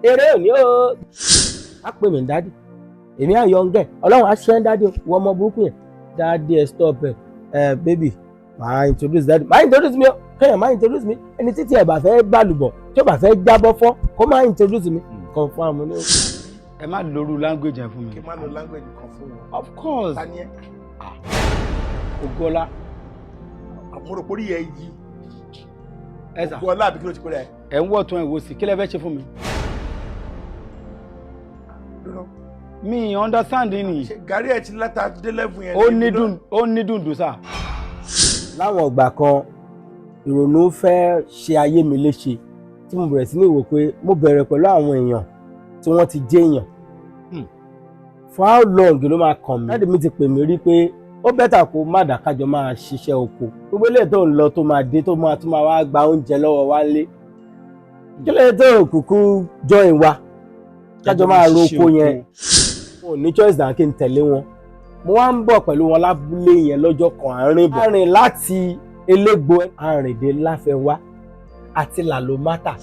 eré òní o á pè mí dádì èmi á yọ ǹgẹ̀ ọlọ́run á ṣe ń dádì wọ́n ọmọ burúkú yẹn dádì ẹ stop ẹ baby máa introduce dádì máa introduce mi o kéèyàn máa introduce mi ẹni títí ẹ bá fẹ́ gbàlùbọ̀ tí ó bá fẹ́ jábọ́ fọ́ kó máa introduce mi confirm ní o. ẹ má lóru language yẹn fún mi. kí n má lo language kan fún wọn. of course. tani ẹ. Ògọ́lá. mo rò pé orí ẹ yí. ẹ sà Ògọ́lá àbí kí ló ti pè rẹ. ẹ ń wọ̀ tún ẹ̀ wò sí kí lẹ fẹ́ ṣe fún mi. mi understand ni. ṣe gàrí ẹ ti láta dé level yẹn. ó ní dùndùn sà. láwọn ìgbà kan ìrònú fẹ́ ṣe ayé mi léṣe tí mo bẹ̀rẹ̀ sí ní wò pé mo bẹ̀rẹ̀ pẹ̀lú àwọn èèyàn tí wọ́n ti jẹ́ èèyàn for how long ló máa kàn mí. dáàdì mi ti pè mí rí pé ó bẹ́tà kó má dàkájọ máa ṣiṣẹ́ oko gbogbo eléyìí tó ń lọ tó máa dé tó máa wá gba oúnjẹ lọ́wọ́ wa lé kí lè tó kúkú join wa kájọ máa ro oko yẹn mo ní choice dàn kí n tẹ̀lé wọn mo wá ń bọ̀ pẹ̀lú wọn lábúlé yẹn lọ́jọ́ kan àárín láti elégbò àrìndé láfẹwá àti làlómátà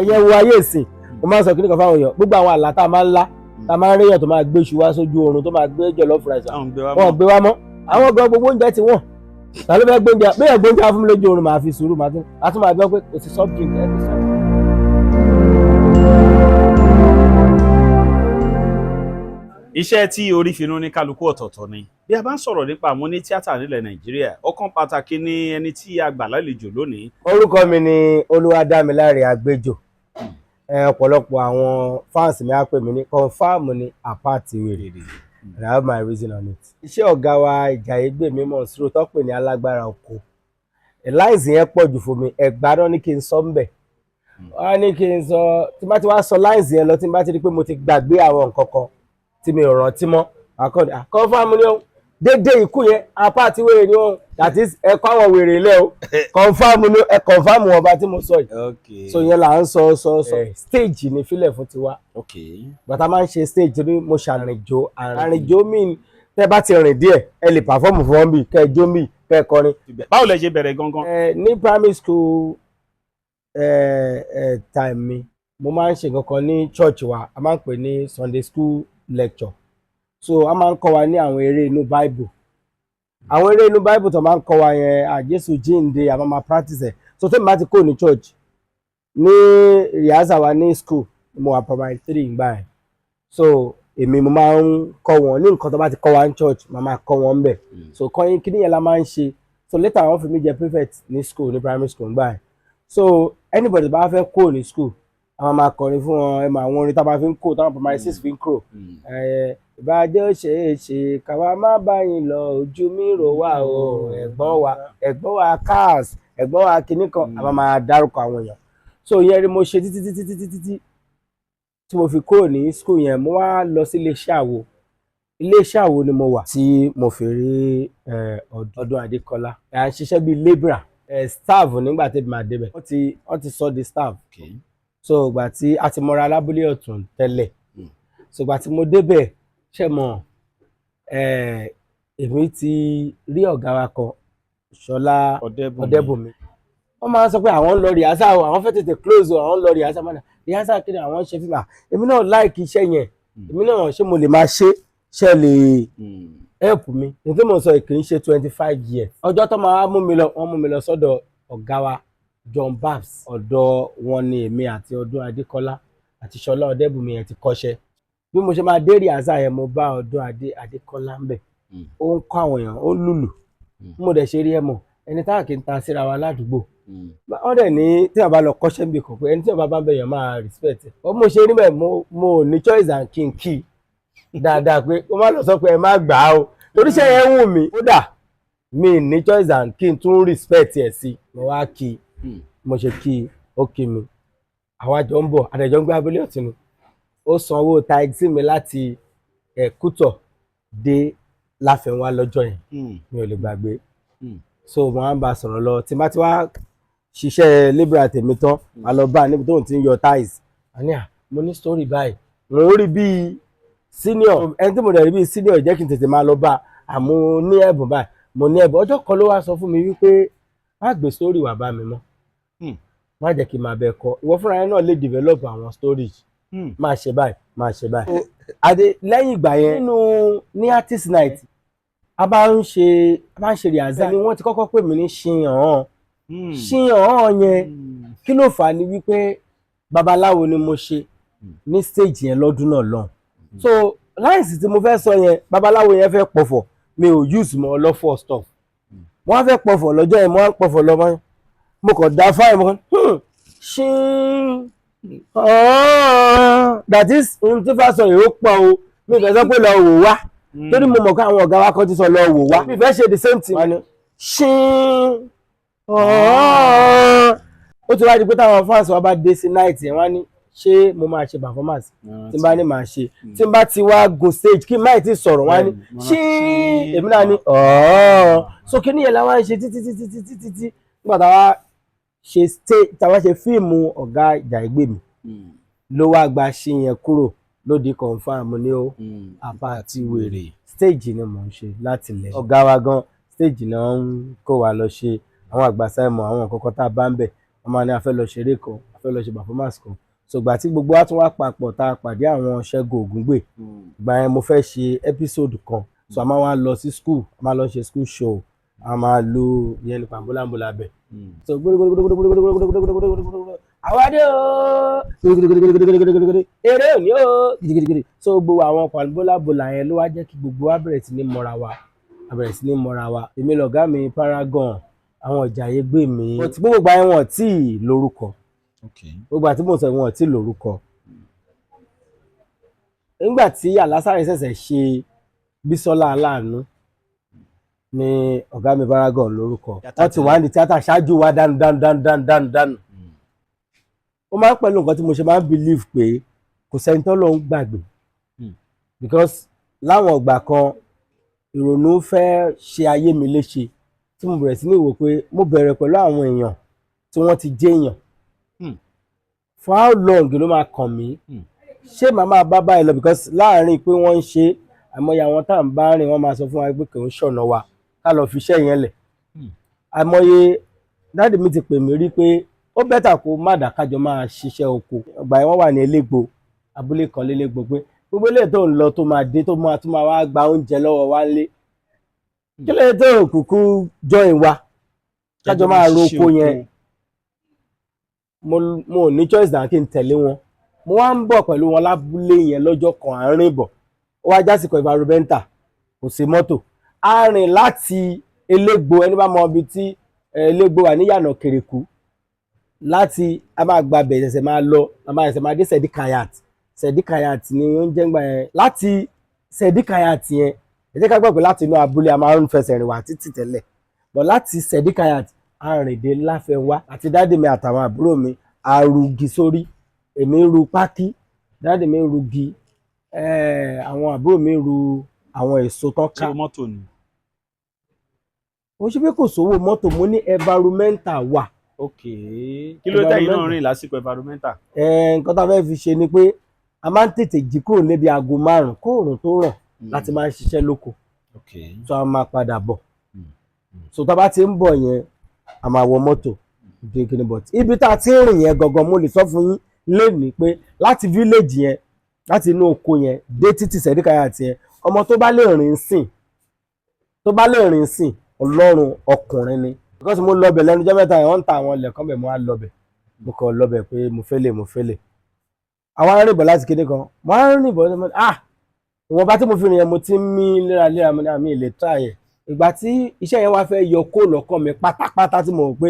ẹ̀yẹ wo ayé ìsìn mo máa ń sọ kí nìkan fáwọn èèyàn gbogbo àwọn àlá tá a máa ń lá tá a máa ń ríyàn tó máa gbé iṣu wá sójú oorun tó máa gbé jọ̀lọ́fù ráìsì wọn gbé wá mọ́ àwọn gan gbogbo oúnjẹ ti wọ́n ta ló fẹ́ gbóúnjẹ bẹ́ẹ̀ gbóúnjẹ fún mi lójú oorun màá fi sùúrù màá tún máa gbọ́ pé kò sí soft drink ẹ̀ fi sọ. iṣẹ́ tí orí finú ní kálukú ọ̀tọ̀ọ̀tọ̀ ni bí a bá ń sọ̀rọ̀ nípa àwọn ní tíátà nílẹ̀ Nàìjíríà ọ̀kan pàtàkì ni ẹni tí a gbà lálejò lónìí. orúkọ mi ni Olúwadámiláre Agbejo ọ̀pọ̀lọpọ̀ àwọn fans mi á pè mí ní confam ní àpáàtì wèrè and I have my reason on it. iṣẹ́ ọ̀gá wa Ìjàyè Gbèmí Mọ̀nsúrù tó pè ní alágbára oko láìsí yẹn pọ̀ jù fún mi ẹ̀gbá náà ní kí n sọ ń bẹ̀ wọ́n ní kí n sọ tí bá ti wá sọ láìsí yẹn lọ tí bá ti rí pé mo ti gbàgbé àwọn nǹkan kan tí mi ò rántí mọ́ confam ní o dédé ikú yẹn àpáàtì wèrè ni o that is ẹ̀kọ́ àwọn wèrè ilé o confam ní ẹ confam wọn bá tí mo sọ yìí so yẹn là ń sọ stage ní fílẹ̀ fún tiwa bàtà máa ń ṣe stage ní mo ṣàrìnjó àrìnjó mi tẹ́ bá ti rìn díẹ̀ ẹ lè perform fún wọn bí kẹ́ ẹ jó bí kẹ́ ẹ kọrin. báwo lẹ ṣe bẹ̀rẹ̀ gangan. ní primary school time mi mo máa ń ṣe nǹkan ní church wa a máa ń pè ní Sunday school lecture so a máa ń kọ́ wa ní àwọn eré inú Bible àwọn eré inú Bible tó máa ń kọ́ wa yẹn àjésù jíǹde àmọ́ máa practice ẹ̀ so tẹ́mi bá ti kó ní church ní rehearsal wa ní school mo wà primary 3 ìgbà yẹn so èmi mo máa ń kọ́ wọn ní nǹkan tó bá ti kọ́ wa ní church màá máa kọ́ wọn bẹ̀ so kọ́yìn kí nìyẹn la máa ń ṣe so later àwọn fi mí jẹ prefect ní school ní primary school ìgbà yẹn so anybody bá fẹ́ kó ní school àwọn máa kọrin fún wọn ẹ máa wọn orin tá a máa fi ń kó táwọn primary 6 fi ń kúrò ìbàjẹ́ ṣeéṣe káwa má báyìí lọ ojú mi rò wá o ẹ̀gbọ́n wa cars ẹ̀gbọ́n wa kinní kan àwọn máa dárúkọ àwọn èèyàn so ìyẹn rí mo ṣe títí tí mo fi kúrò ní school yẹn mo wá lọ sí iléeṣẹ́ àwo ni mo wà tí mo fi rí ọdún Adekola à ń ṣiṣẹ́ bíi labourer staff nígbà tí màá débẹ̀ wọ́n ti sọ di staff so ìgbà tí a ti mọra lábúlé ọ̀tún tẹ́lẹ̀ so ìgbà tí mo débẹ̀ ṣe mọ̀ èmi ti rí ọ̀gá wa kan Ṣọlá Ọdẹ́bùnmi wọ́n máa ń sọ pé àwọn ń lọ rìhásà o àwọn fẹ́ tètè close o àwọn ń lọ rìhásà mọ́nà rìhásà kí ni àwọn ń ṣe fíìmù èmi náà láìkí iṣẹ́ yẹn èmi náà ṣé mo lè máa ṣe lè help mi ní tí mo sọ kì í ṣe 25 years ọjọ́ tó máa mú mi lọ wọ́n mú mi lọ sọ́dọ̀ ọ̀gá wa John Babs ọ̀dọ̀ wọn ni èmi àti Ọdún Adékọ́lá àti Ṣọlá Ọdẹ́bùnmi yẹn ti kọ́ṣẹ́ bí mo ṣe máa dé rìhásà yẹn mo bá Ọdún Adékọ́lá ń bẹ̀ ó ń kọ́ àwọn èèyàn ó ń lùlù mo dẹ̀ ṣe rí ẹ mọ̀ ẹni táà kì í ta síra wa ládùúgbò wọ́n dẹ̀ ní tí a bá lọ kọ́ṣẹ́ níbi kan pé ẹni tí ọba bá ń bẹ̀yàn máa respect ẹ̀ ọ mo ṣe rí bẹ́ẹ̀ mo ní choice and kí n kí dáadáa pé ó má lọ sọ pé ẹ má gbà á o torí iṣẹ́ yẹn wù mí kódà mi ní choice and kí n tún respect ẹ̀ sí mo wá kí mo ṣe kí ó kí mi àwa jọ ń bọ̀ àdẹ̀jọ́ ń gbé abúlé ọ̀tún ni ó san owó taxi mi láti Kútọ̀ dé Láfẹnwá lọ́jọ́ yẹn mi ò lè gbàgbé so mo máa ń bá a sọ̀rọ̀ lọ tí n bá ti wá ṣiṣẹ́ labourer tèmi tán a lọ bá a níbi tóun ti ń yọ tiles àníyà mo ní story báyìí mo rí bíi senior ẹni tí mo dẹ̀ rí bíi senior jẹ́ kí n tètè máa lọ bá a àmọ́ ní ẹ̀bùn báyìí mo ní ẹ̀bùn ọjọ́ kan ló wá sọ fún mi wípé má gbé story wá bá mi mọ́ má jẹ́ kí n máa bẹ kọ ìwọ fúnra rẹ náà lè develop àwọn stories máa ṣe báyìí máa ṣe báyìí. Adé lẹ́yìn ìgbà yẹn nínú ní artist night a bá ń ṣe rìhásà ni wọ́n ti kọ́kọ́ pè mí ní ṣìyàn yẹn kí ló fà á ni wípé babaláwo ni mo ṣe ní stage yẹn lọ́dún náà lọ́hùn. So láìsí tí mo fẹ́ sọ yẹn babaláwo yẹn fẹ́ pọ̀fọ̀ mi ò use mọ́ ọlọ́fọ̀ stuff wọ́n fẹ́ pọ̀fọ̀ lọ́jọ́ yẹn mo wá ń pọ̀fọ̀ lọ́mọ mo kàn dá fáìn mo kàn ṣí that is ohun tí fà sọ yìí ó pọ̀ o mi fẹ́ sọ pé lọ wò wá torí mo mọ̀ pé àwọn ọ̀gá wa kan ti sọ lọ wò wá mi fẹ́ ṣe the same thing ni ṣí ó ti wá di pé táwọn fans wa bá dé sí night yẹn wá ní ṣé mo máa ṣe performance tí n bá ní máa ṣe tí n bá ti wá gun stage kí n má ti sọ̀rọ̀ wá ní ṣí èmi náà ní so kí nìyẹn la wá ń ṣe títí nígbà táwa ṣe fíìmù ọ̀gá Ìjàìgbé mi ló wá gba ṣí yẹn kúrò ló di confam ní ó apá àti wèrè stage ni mò ń ṣe láti lẹ̀ ọ̀gá wa gan stage náà ń kó wa lọ ṣe àwọn àgbàsá ìmọ̀ àwọn nǹkan kan tá a bá ń bẹ̀ wọ́n máa ní a fẹ́ lọ ṣeré kan a fẹ́ lọ ṣe performance kan so ìgbà tí gbogbo wa tún wá papọ̀ tá a pàdé àwọn Ṣẹ́gun Ògúngbè ìgbà yẹn mo fẹ́ ṣe episode kan so a máa wá lọ sí school a máa lọ ṣe school show a máa lo ìyẹn ní pàmbólàmbólà bẹ̀ so àwádé o eré òní o gidigidi so gbogbo àwọn pàmbólàmbólà yẹn ló wá jẹ́ kí gbogbo wa bẹ̀rẹ̀ sí ní mọ́ra wa èmi lọ̀gá mi Paragon àwọn Ìjàìgbé mi gbogbo àyẹn wọn tí ì lórúkọ gbogbo àti mo sọ wọn tí ì lórúkọ nígbà tí Alásàrè ṣẹ̀ṣẹ̀ ṣe Bísọ́lá Aláàánú ní ọ̀gá mi Paragon lórúkọ wọ́n ti wá ní tíátà ṣáájú wa dánù ó máa ń pẹ̀lú nǹkan tí mo ṣe máa ń believe pé kò sẹ́ni tó lọ ń gbàgbé because láwọn ìgbà kan ìrònú fẹ́ ṣe ayé mi léṣe tí mo bẹ̀rẹ̀ sí ní wò pé mo bẹ̀rẹ̀ pẹ̀lú àwọn èèyàn tí wọ́n ti jẹ́ èèyàn for how long ló máa kàn mí ṣé màá máa bá báyìí lọ because láàárín pé wọ́n ń ṣe àìmọye àwọn tá à ń bá rìn wọ́n máa sọ fún wa pé kò ń ṣọ̀nà wa ká lọ fi iṣẹ́ yẹn lẹ̀ àìmọye dáàdì mi ti pè mí rí pé ó bẹ́tà kó má dàkájọ máa ṣiṣẹ́ oko ọgbà yẹn wọ́n wà ní Elégbò abúlé kan lélẹ́gbò pé gbogbo ilé tó ń lọ tó máa dé tó máa wá gba oúnjẹ lọ́wọ́ wa lé kí lè tó kúkú join wa kájọ máa ro oko yẹn mo ní choice náà kí n tẹ̀lé wọn mo wá ń bọ̀ pẹ̀lú wọn lábúlé yẹn lọ́jọ́ kan àárín bọ̀ ó wá jásìkò environmental kò sí mọ́tò a rìn láti Elégbò ẹni bá mọ ibi tí Elégbò wà ní Yànà Kèrèkú láti a máa gba bẹ̀ ṣẹ̀ṣẹ̀ máa lọ a máa ṣẹ̀ṣẹ̀ máa dé Sẹ̀díkàyàt ni ó ń jẹ́ ńgbà yẹn láti Sẹ̀díkàyàt yẹn ẹ jẹ́ ká gbọ́ pé láti inú abúlé a máa ń fẹsẹ̀ rìn wá títí tẹ́lẹ̀ bọ̀ láti Sẹ̀díkàyàt a rìn dé Láfẹnwá àti dáàdì mi àtàwọn àbúrò mi a rugi sórí èmi ru pákí dáàdì mi rugi àwọn àbúrò mi ru àwọn èso tán ká mọ́tò ni ó ṣe pé kò sówó mọ́tò mo ní environmental wà. Kí ló dé iná rìn lásìkò environmental. Nǹkan tá a fẹ́ fi ṣe ni pé a máa ń tètè jí kúrò níbi aago 5 kóòrùn tó ràn láti máa ń ṣiṣẹ́ lóko so a máa padà bọ̀ so tá a bá ti ń bọ̀ yẹn a máa wọ mọ́tò gbẹ̀gbẹ̀ but ibi tá a ti ń rìn yẹn gangan mo lè sọ fún yín lénìí pé láti village yẹn láti inú oko yẹn dé títí Sẹ̀díkàyàt yẹn ọmọ tó bá lè rìn sìn Ọlọ́run ọkùnrin ni because mo lọ bẹ̀ lẹ́nu jẹ́ mẹ́ta yẹn wọ́n ń ta àwọn ilẹ̀ kan bẹ̀ mo wá lọ bẹ̀ mo kàn lọ bẹ̀ pé mo fẹ́lẹ̀ àwọn arìnbọ̀ láti kéde kan mo arìnbọ̀ ìwọ̀n bá tí mo fi rìn yẹn mo ti ń mí léraléra mo ní àmì ilẹ̀ tíra yẹn ìgbà tí iṣẹ́ yẹn wá fẹ́ yọ kó lọ́kàn mi pátápátá tí mo rò pé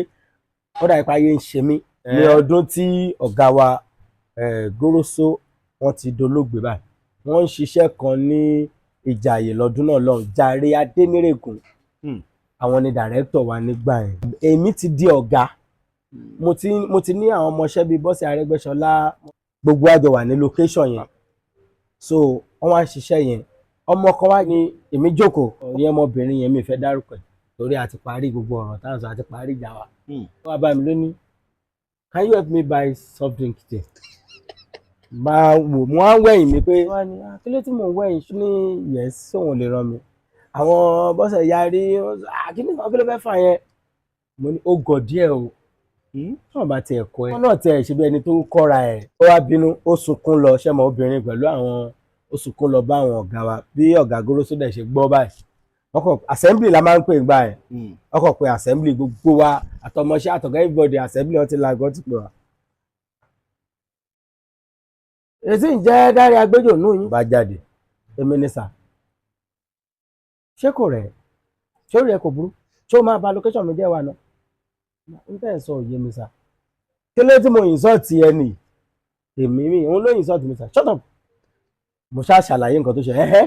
ó dà ipa yẹn ń ṣe mí ní ọdún tí ọ̀gá wa Goroso wọ́n ti dolóògbé báyìí wọ́n ń ṣiṣẹ́ kan ní Ìjàyè lọ́dún náà lọ́hùn Jàre Adénírègùn àwọn ni director wa nígbà yẹn èmi ti di ọ̀gá mo ti ní àwọn ọmọọṣẹ́ bíi Bọ́sẹ̀ Arẹ́gbẹ́ṣọlá gbogbo àjọ wà ní location yẹn so wọ́n wá ń ṣiṣẹ́ yẹn ọmọ kan wá ní èmi jókòó ìyẹn ọmọbìnrin yẹn mi fẹ́ dárúkọ torí a ti parí gbogbo ọ̀rọ̀ táwọn sọ a ti parí ìjà wa wọ́n wá bá mi lónìí can you help me buy soft drink there máa wò mo á wẹ̀yìn mi pé kí ló tí mò ń wẹ̀yìn ní yes sóun lè ràn mí àwọn Bọ́sẹ̀ yarí kíní kan kí ló fẹ́ fà yẹn mo ní ó gọ̀ díẹ̀ o wọ́n bá tiẹ̀ kọ́ ẹ wọ́n náà tiẹ̀ ṣe bí ẹni tó kọ́ra ẹ̀ ó wá bínú ó sunkún lọ ṣẹ́mọ̀ obìnrin pẹ̀lú àwọn ó sunkún lọ bá àwọn ọ̀gá wa bí ọ̀gá Goroso dẹ̀ ṣe gbọ́ báyìí ọkọ̀ assembly la máa ń pè gbà ẹ̀ ọkọ̀ pé assembly gbogbo wa àtọmọṣẹ́ àtọ̀gá everybody assembly wọn ti la gbọ́ ti pè wá. èsì ń jẹ́ Dárí Agbejo nù yín bá jáde èmi ní sà ṣé kò rẹ̀ ṣé ó rẹ̀ kò burú ṣé ó máa ba location mi jẹ́ wa náà n tẹ́ ẹ̀ sọ òye mi sà kí ló tí mo insult ẹni èmi mi òun ló insult mi sà shut up mo ṣáà ṣàlàyé nǹkan tó ṣe ẹ̀hẹ́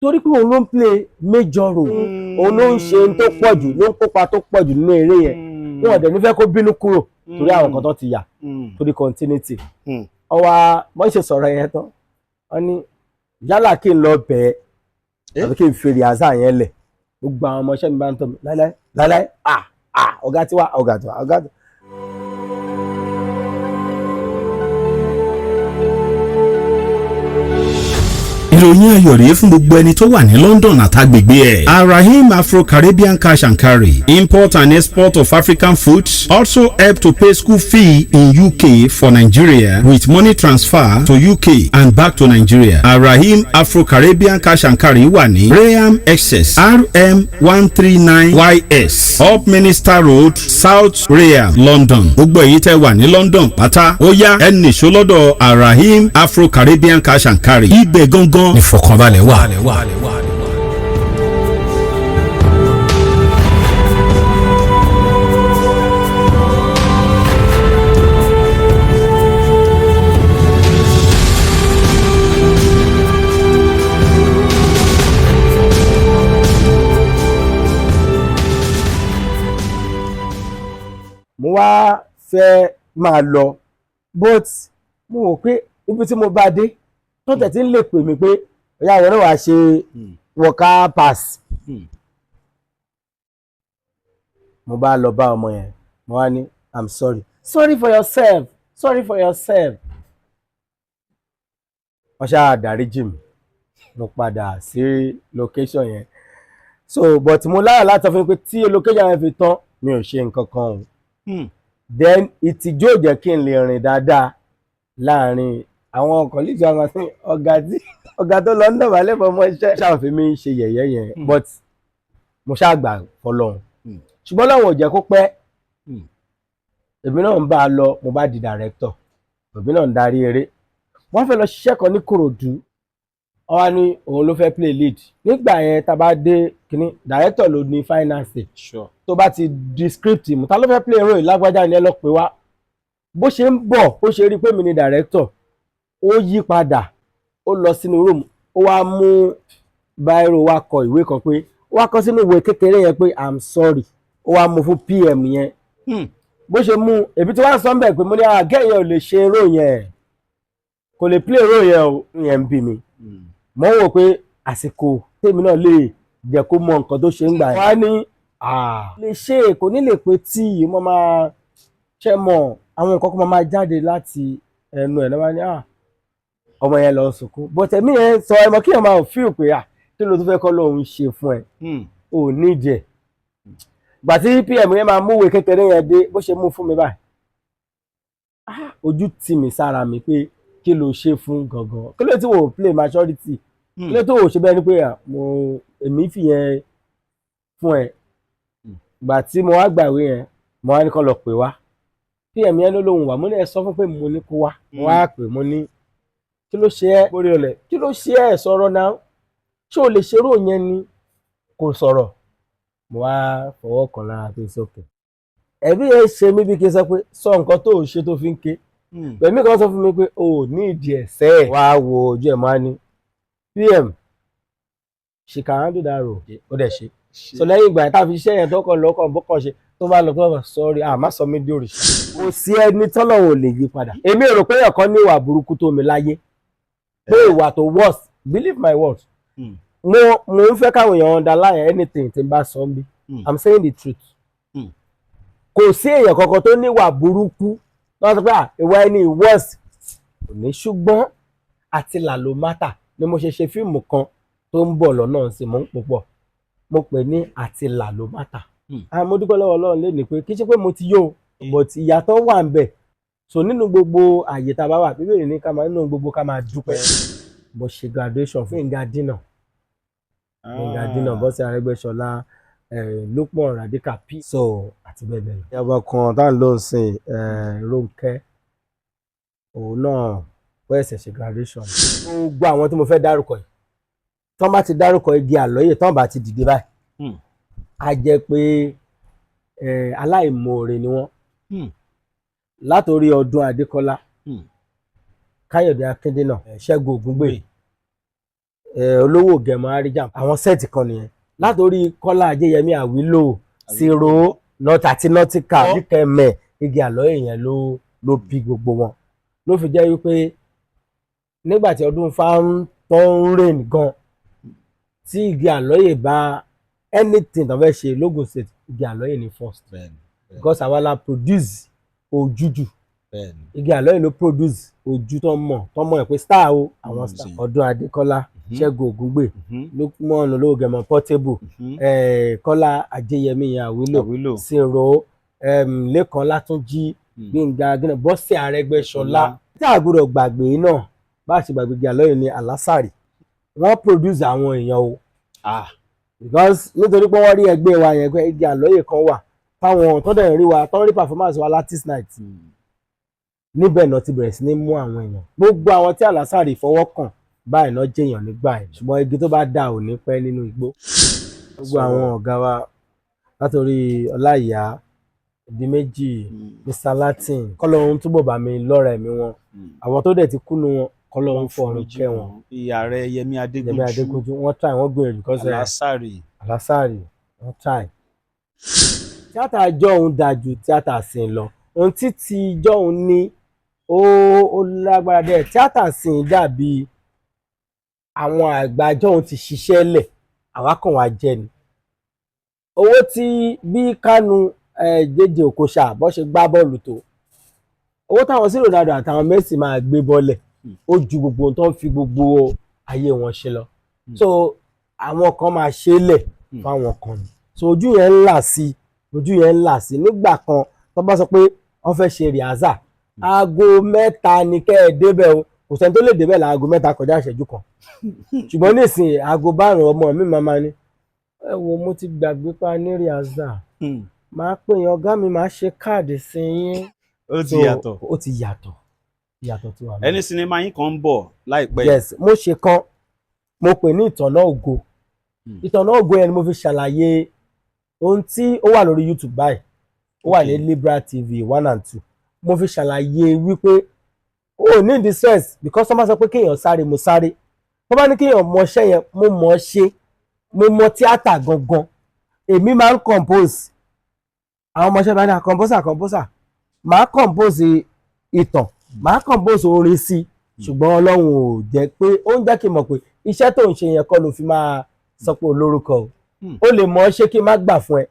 torí pé òun ló ń play major role òun ló ń ṣe tó pọ̀ jù ló ń kópa tó pọ̀ jù nínú eré yẹn wọn ò dẹ̀ nífẹ̀ẹ́ kó bínú kúrò torí àwọn nǹkan tó ti yà torí continuity ọwọ́ wọ́n ṣe sọ̀rọ̀ yẹn tán wọ́n ní yálà kí n lọ bẹ̀ẹ́ àbí kí n fèrè àṣà yẹn lẹ̀ gbogbo àwọn ọmọọṣẹ́ mi bá ń tọ́ mi láíláí ọ̀gá tiwa ọ̀gá tiwa ọ̀gá tiwa. ìròyìn ayọ̀ rèé fún gbogbo ẹni tó wà ní London àtàgbègbè ẹ̀. Arahim Afro-Caribbean Cash and Carry, import and export of African foods, also help to pay school fee in UK for Nigeria with money transfer to UK and back to Nigeria. Arahim Afro-Caribbean Cash and Carry wà ní Graham Excess RM 139YS Up Minister Road, South Graham, London. Gbogbo èyí tẹ́ wà ní London pátá ó yá ẹ nìṣó lọ́dọ̀ Arahim Afro-Caribbean Cash and Carry. Ibẹ̀ gangan ní ìfọ̀kànbalẹ̀ wà. mo wá fẹ́ máa lọ but mo wò pé ibi tí mo bá dé tó tẹ̀tí ń lè pè mí pé ọ̀yá àwọn náà wàá ṣe worker pass. mo bá lọ bá ọmọ yẹn mo wá ní I'm sorry for yourself wọ́n ṣáà dáríjì mi mo padà sí location yẹn so but mo láyà láti sọ fún mi pé tí location yẹn fi tán mi ò ṣe nǹkan kan o then ìtìjú ò jẹ́ kí n lè rìn dáadáa láàrin àwọn colleagues àwọn àti ọ̀gá tó lọ ń dọ̀bálẹ̀ fọmọ iṣẹ́ ṣàǹfẹ́ mi ṣe yẹ̀yẹ́ yẹn but mo ṣàgbà fọlọ́run ṣùgbọ́n láwọn ò jẹ́ kó pẹ́ èmi náà ń bá a lọ mo bá di director èmi náà ń darí eré wọ́n fẹ́ lọ ṣiṣẹ́ kan ní Kòròdú wọ́n wá ní òun ló fẹ́ play lead nígbà yẹn tá a bá dé kínní director ló ní finance tó bá ti di script mu ta ló fẹ́ play role lágbájá ni ẹ lọ pè wá bó ṣe ń bọ̀ ó ṣe rí pé mi ni director ó yí padà ó lọ sínú room ó wá mú báírò wá kọ ìwé kan pé ó wá kọ sínú ìwé kékeré yẹn pé I'm sorry ó wá mú fún PM yẹn bó ṣe mú èbí tí wọ́n sọ bẹ́ẹ̀ pé mo ní àgẹ́yẹ ò lè ṣe role yẹn kò lè play role yẹn o yẹn ń bí mi mo ń wò pé àsìkò tèmi náà lè jẹ́ kó mọ nǹkan tó ṣe ń gbà yẹn wọ́n á ní lè ṣe kò ní lè pé tí mo máa ṣe mọ̀ àwọn nǹkan kan máa jáde láti ẹnu ẹ̀ náà wá ní ọmọ yẹn lọ sunkún but ẹ̀mí yẹn sọ ẹmọ kí ẹ máa feel pé kí ló tún fẹ́ kọ́ lóun ṣe fún ẹ ò ní jẹ gbà tí PM yẹn máa múwèé kékeré yẹn dé bó ṣe mú fún mi báyìí ojú tì mí sára mi pé kí ló ṣe fún gangan kí ló tí wò play maturity kí ló tó wò ṣe bẹ́ẹ̀ ni pé èmi fi yẹn fún ẹ gbà tí mo wá gbàwé yẹn mo wá ní kó lọ pè wá PM yẹn ló lóhùn wá mo ní ẹ sọ fún pé mo ní kó wá mo wá pè mo ní kí ló ṣe ẹ́ borí ọlẹ̀ kí ló ṣe ẹ́ sọ̀rọ̀ náà ṣé o lè ṣerú yẹn ni kò sọ̀rọ̀ mo wá fọwọ́ kan lára pé sókè ẹ̀bí yẹn ṣe mí bí kí n sọ pé sọ nǹkan tó o ṣe tó fi ń ké pẹ̀mí kan sọ fún mi pé o ò ní ìdí ẹ̀sẹ̀ ẹ̀ wá wo ojú ẹ̀ máa ní PM she can handle that role ó dẹ̀ ṣe so lẹ́yìn ìgbà yẹn tá a fi iṣẹ́ yẹn tó kàn lọ́kàn bó kàn ṣe tó bá lọ tó bá sọ́ọ́rí má sọ mí dé òrìṣà kò sí ẹni tọ́lọ́run ò lè yí padà èmi rò pé ẹ̀kọ́ ní ìwà burúkú tó mi láyé pé ìwà tó worst believe my words mo ń fẹ́ káwọn èèyàn underline anything tí n bá sọ ń bí I'm saying the truth kò sí èèyàn kankan tó níwà burúkú lọ́wọ́ sọ pé ìwà ẹni worst kò ní ṣùgbọ́n àti là ló mátà ni mo ṣe fíìmù kan tó ń bọ̀ lọ́nà sí mo ń pòpọ̀ mo pè ní àti là ló mátà mo dúpẹ́ lọ́wọ́ Ọlọ́run lé ní pé kì í ṣe pé mo ti yó but ìyàtọ̀ wà ń bẹ̀ so nínú gbogbo àyè tá a bá wà bíbélì ní ká máa nínú gbogbo ká máa dúpẹ́ bó ṣe graduation fún Ìgàdínà Bọ́sẹ̀ Arẹ́gbẹ́ṣọlá Lukman Radika P so àti bẹ́ẹ̀ bẹ́ẹ̀ lọ. ìyàwó kan tá à ń lò ń sìn Rónkẹ́ òun náà ó ẹ̀sẹ̀ ṣe graduation. gbogbo àwọn tí mo fẹ́ dárúkọ yìí tán bá ti dárúkọ igi àlọ́yè tán bá ti dìde báyìí a jẹ́ pé aláìmoore ni wọ́n látòrí ọdún Adekola Káyọ̀dé Akíndínà Ṣẹ́gun Ògúngbè olówó Gẹ̀mọ Àríjà àwọn sẹ́ẹ̀tì kan nìyẹn látòrí Kọ́lá Ajéyẹmí Àwílò Siro nọta àti nọtíkà Wíkẹ́mẹ̀ igi àlọ́yè yẹn ló bí gbogbo wọn ló fi jẹ́ wípé nígbà tí ọdún fáwọn tó ń rìn gan tí igi àlọ́yè bá anything tó fẹ́ ṣe Lagos State igi àlọ́yè ní first because àwa la produce ojújù igi àlọ́yè ló produce ojú tó mọ̀ ẹ̀ pé star o àwọn star ọdún Adékọ́lá Ṣẹ́gun Ògúngbè Lukman olówó Gẹ̀mọ Portable Kọ́lá Ajéyẹmí Àwílò Siro Lékan Látúnjí Gbénga Gínà Bọ́sẹ̀ Arẹ́gbẹ́ṣọlá tí a gbọ́dọ̀ gbàgbé náà bá a ṣe gbàgbé igi àlọ́yè ní Alásàrì wọ́n produce àwọn èèyàn o because nítorí pé wọ́n rí ẹgbẹ́ wa yẹn pé igi àlọ́yè kan wà táwọn tó dẹ̀ rí wa tó rí performance wa latest night níbẹ̀ náà ti bẹ̀rẹ̀ sí ní mú àwọn èèyàn gbogbo àwọn tí Alásàrì fọwọ́ kàn báyìí náà jẹyàn nígbà yẹn ṣùgbọ́n igi tó bá dà ò ní pẹ́ nínú igbó gbogbo àwọn ọ̀gá wa látòrí Ọláìyá Ìdíméjì Mr Latin kọ́lọ́run túbọ̀ bá mi lọ́rẹ̀ mi wọn àwọn tó dẹ̀ ti kúnnu wọn kọ́lọ́run fọ̀run kẹ́ wọn. Ààrẹ Yẹmí Adégúnjú wọ́n try wọ́n gbìyànjú kọ́sẹ̀ Alásàrì wọ́n try. tíátà jọ̀hún dájú tíátà sìn lọ ohun títí jọ̀hún ní ó lágbára dẹ̀ tíátà sìn dàbí àwọn àgbà jọ̀hún ti ṣiṣẹ́ lẹ̀ àwa kàn wá jẹ ni owó tí bí Kánú Jẹ́jẹ́ Òkòṣà bọ́ ṣe gbá bọ́ọ̀lù tó owó táwọn sí Ronaldo àtàwọn Messi máa gbé bọ́ọ̀lẹ̀ ó ju gbogbo ohun tó ń fi gbogbo ayé wọn ṣe lọ so àwọn kan máa ṣe é lẹ̀ fáwọn kan ni so ojú yẹn ń là sí nígbà kan tó bá sọ pé wọ́n fẹ́ ṣe rìhásà aago 3 ni kẹ́ ẹ débẹ̀ o kò sẹ́ni tó lè débẹ̀ láago 3 kọjá ìṣẹ́jú kan ṣùgbọ́n nísìnyí aago 5 ọmọ mi máa ní ẹ wo mo ti gbàgbé pa ní rìhásà máa pè yín ọ̀gá mi máa ṣe káàdì sí yín. ó ti yàtọ̀ tí wà. ẹni sinimá yín kan ń bọ̀ láìpẹ́. yes mo ṣe kan mo pè ní ìtànná ògo ìtànná ògo yẹn ni mo fi ṣàlàyé ohun tí ó wà lórí YouTube báyìí ó wà ní Libra TV 1 and 2 mo fi ṣàlàyé wípé ó ní the stress because wọ́n máa sọ pé kéèyàn sáré mo sáré wọ́n bá ní kéèyàn mọṣẹ́ yẹn mo mọ̀ ọ́ ṣe mo mọ tíátà gangan èmi máa ń compose àwọn ọmọọṣẹ́ bá ní composer máa compose ìtàn máa compose orin sí ṣùgbọ́n Ọlọ́run ò jẹ́ pé ó ń jẹ́ kí n mọ̀ pé iṣẹ́ tó ń ṣe yẹn kọ́ ló fi máa sọ pé olórúkọ o lè mọ̀ ọ́ ṣe kí n má gbà fún ẹ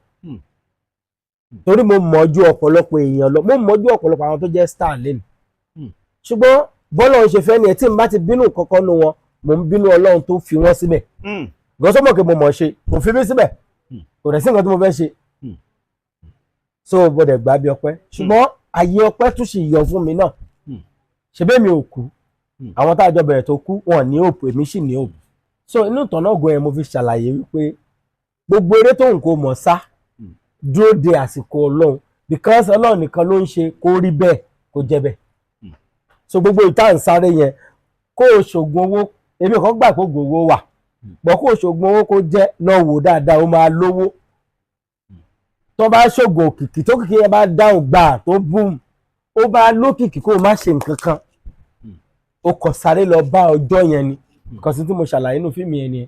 torí mo mọ̀ ju ọ̀pọ̀lọpọ̀ èèyàn lọ mo mọ̀ ju ọ̀pọ̀lọpọ̀ àwọn tó jẹ́ star lẹ́nu ṣùgbọ́n bọ́lá ń ṣe fẹ́ ni ẹ tí n bá ti bínú kankan nu wọn mo ń bínú Ọlọ́run tó fi wọ́n síbẹ̀ gọ́sọ́mọ̀ kí mo mọ̀ ṣe kò fi mí síbẹ̀ kò rẹ̀ sí nǹkan tí mo fẹ́ ṣe so bọ́dẹ̀ gbà bí ọpẹ́ ṣùgbọ́n àyè ọpẹ́ tún sì yọ fún mi náà ṣebí mi ò kú àwọn tá a jọ bẹ̀rẹ̀ tó kú wọn ní òpó èmi sì ní òpó so inú ìtànná ògo yẹn mo fi ṣàlàyé wípé gbogbo eré tó ń kó mọ̀ sá dúró de àsìkò Ọlọ́run because Ọlọ́run nìkan ló ń ṣe kó rí bẹ́ẹ̀ kó jẹ́ bẹ́ẹ̀ so gbogbo ìta ń sáré yẹn kó o ṣògùn owó èmi kan gbà pé ògùn owó wà bọ́ kó o ṣògùn owó kó jẹ́ lọ wò dáadáa ó máa lówó tó bá ṣògùn òkìkí tó kìkì yẹn bá dáhùn gbà tó boom ó bá lókìkí kó o má ṣe nǹkan kan o kò sáré lọ bá ọjọ́ yẹn ni nǹkan sí tí mo ṣàlàyé nínú fíìmù yẹn ni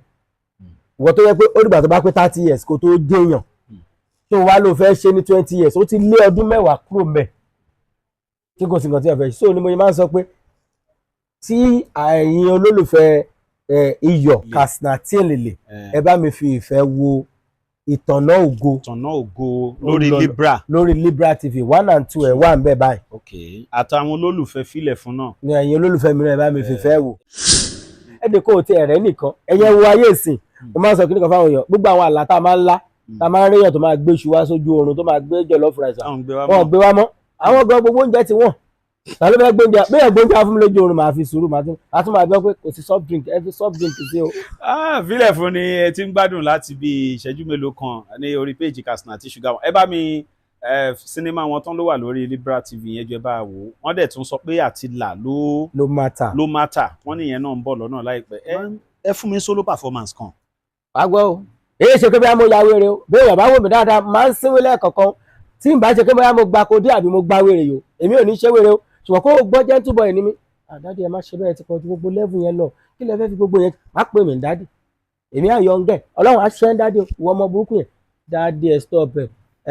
ìwọ tó yẹ pé ó dìgbà tó bá pé 30 years kó tó déèyàn tó wá ló fẹ́ ṣe ní 20 years ó ti lé ọdún 10 kúrò mẹ́ tí kò sí nǹkan tí wọ́n fẹ́ ṣe so ni mo máa ń sọ pé tí àyìn olólùfẹ́ iyọ̀ Katsina tí èlèlè ẹ bá mi fi ìfẹ́ wo ìtànná ògo lórí Libra TV 1 and 2 ẹ̀ wà ń bẹ̀ báyìí. àtàwọn olólùfẹ́ filẹ̀ fún náà. ní ẹ̀yin olólùfẹ́ mi náà ẹ bá mi fi ìfẹ́ wò ẹ̀dẹ̀ kò tí ẹ̀rẹ́ nìkan ẹ̀yẹ wo ayé ìsìn mo máa ń sọ kíníkan fáwọn èèyàn gbogbo àwọn àlá tá a máa ń lá ta máa ń réyàn tó máa gbé iṣu wá sójú oorun tó máa gbé jollof rice Àwọn gbé wọn gbé wá mọ́ àwọn gan gbogbo oúnjẹ ti wọ́n ta ló fẹ́ gbóúnjẹ bẹ́ẹ̀ gbóúnjẹ fún mi lójú oorun máa fi sùúrù máa tún máa gbọ́ pé kò sí soft drink ẹ fi soft drink sí o. Fílẹ̀ fún ni ẹ ti ń gbádùn láti bí ìṣẹ́jú mélòó kan ní orí péjì Katsina àti Sugar wọn. Ẹ bá mi sinimá wọn tán ló wà lórí Libra TV yẹn jẹ́ bá wò wọ́n dẹ̀ tún sọ pé àti là ló mátà wọ́n nìyẹn náà ń bọ̀ lọ́nà láìpẹ́. Ẹ fún mi solo performance kan. wàá gbọ́ o èyí ṣe pé bí mo ya wèrè o bí èèyàn bá wò mí dáadáa máa ń sínwé lẹ́ẹ̀kọ̀ọ̀kan tí n bá ṣe pé bóyá mo gba kodí àbí mo gba wèrè yò èmi ò ní ṣe wèrè o ṣùgbọ́n kó o gbọ́ gentle boy ní mi àdádì ẹ má ṣe bẹ́ẹ̀ ti kọjú gbogbo level yẹn lọ kí lẹ fẹ́ fi gbogbo yẹn má pè mí dádì èmi àyọ̀ ń gẹ̀ ọlọ́run á ṣe ń dádì ìwọ ọmọ burúkú yẹn dádì ẹ stop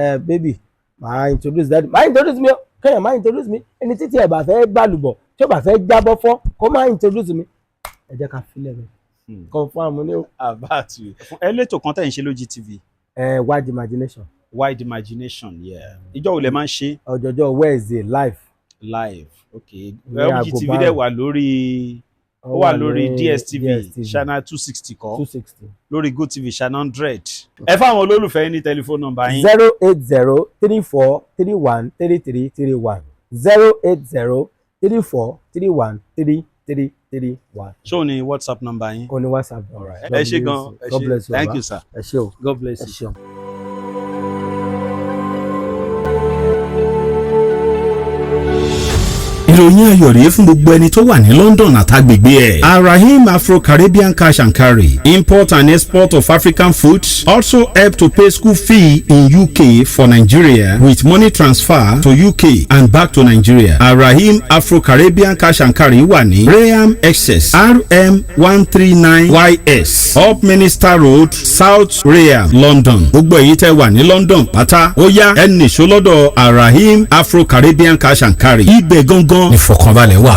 ẹ baby máa introduce dádì máa introduce mi kéèyàn máa introduce mi ẹni títí ẹ bá fẹ́ gbàlùbọ̀ tí ó bá fẹ́ jábọ́ fọ́ kó máa introduce mi ẹ jẹ́ ká filẹ̀ bẹ́ẹ̀ confam ní o. àbáàtì ẹ lẹ́tọ̀ kan tẹ̀ ń ṣe lójú TV. Wide Imagination. Wide Imagination, yeah. Ìjọ́ wo lẹ máa ń ṣe? ọjọ́jọ́ Wednesday live. Okay. LG TV dẹ̀ wà lórí DSTV channel 260 kọ́. 260. Lórí GoTV channel 100. Ẹ fáwọn olólùfẹ́ yín ní tẹlifóònù nọ́mbà yín. 08034313331 08034313331. Ṣé o ní WhatsApp nọ́mbà yín? O ní WhatsApp. Ẹ ṣé gan. God bless you. Thank you, sir. Ẹ ṣé o. God bless you. ìròyìn ayọ̀ rèé fún gbogbo ẹni tó wà ní London àtàgbègbè ẹ̀. Arahim Afro-Caribbean Cash and Carry, import and export of African foods, also help to pay school fee in UK for Nigeria with money transfer to UK and back to Nigeria. Arahim Afro-Caribbean Cash and Carry wà ní Graham Excess RM 139YS Up Minister Road, South Graham, London. Gbogbo èyí tẹ́ wà ní London pátá ó yá ẹ nìṣó lọ́dọ̀ Arahim Afro-Caribbean Cash and Carry. Ibẹ̀ gangan ìfọ̀kànbalẹ̀ wà.